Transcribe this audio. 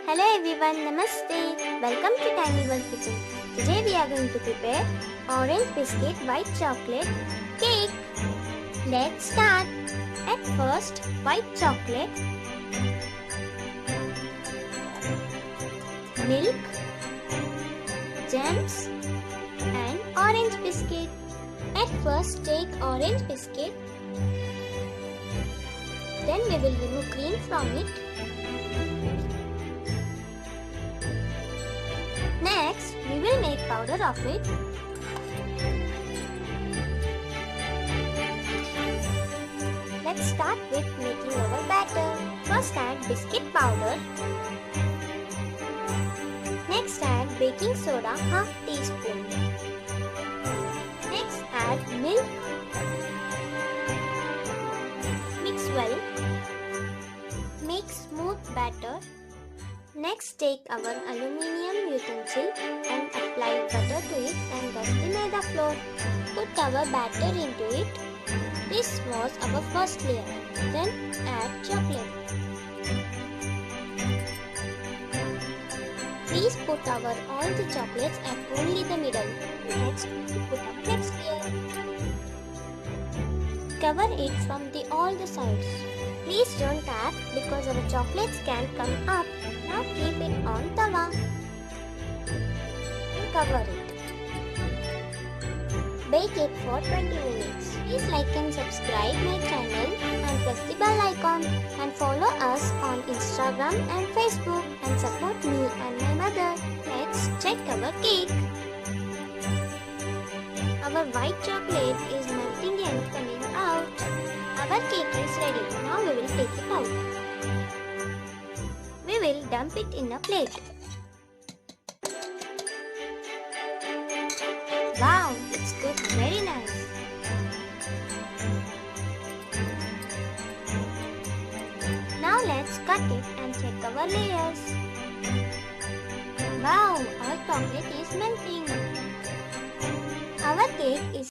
Hello everyone, Namaste. Welcome to Tiny World Kitchen. Today we are going to prepare orange biscuit white chocolate cake. Let's start. At first, white chocolate, milk, jams and orange biscuit. At first take orange biscuit. Then we will remove cream from it. Next, we will make powder of it. Let's start with making our batter. First add biscuit powder. Next add baking soda half teaspoon. Next add milk. Mix well. Make smooth batter. Next take our aluminium utensil and apply butter to it and dust the maida flour. Put our batter into it. This was our first layer. Then add chocolate. Please put all the chocolates at only the middle. Next, put our next layer. Cover it from all the sides. Please don't tap because our chocolates can come up. Now keep it on tawa. Cover it. Bake it for 20 minutes. Please like and subscribe my channel and press the bell icon and follow us on Instagram and Facebook and support me and my mother. Let's check our cake. Our white chocolate is melting and coming out. Our cake is ready. Now we will take it out. We will dump it in a plate. Wow, it's cooked very nice. Now let's cut it and check our layers. Wow, our chocolate is melting. Our cake is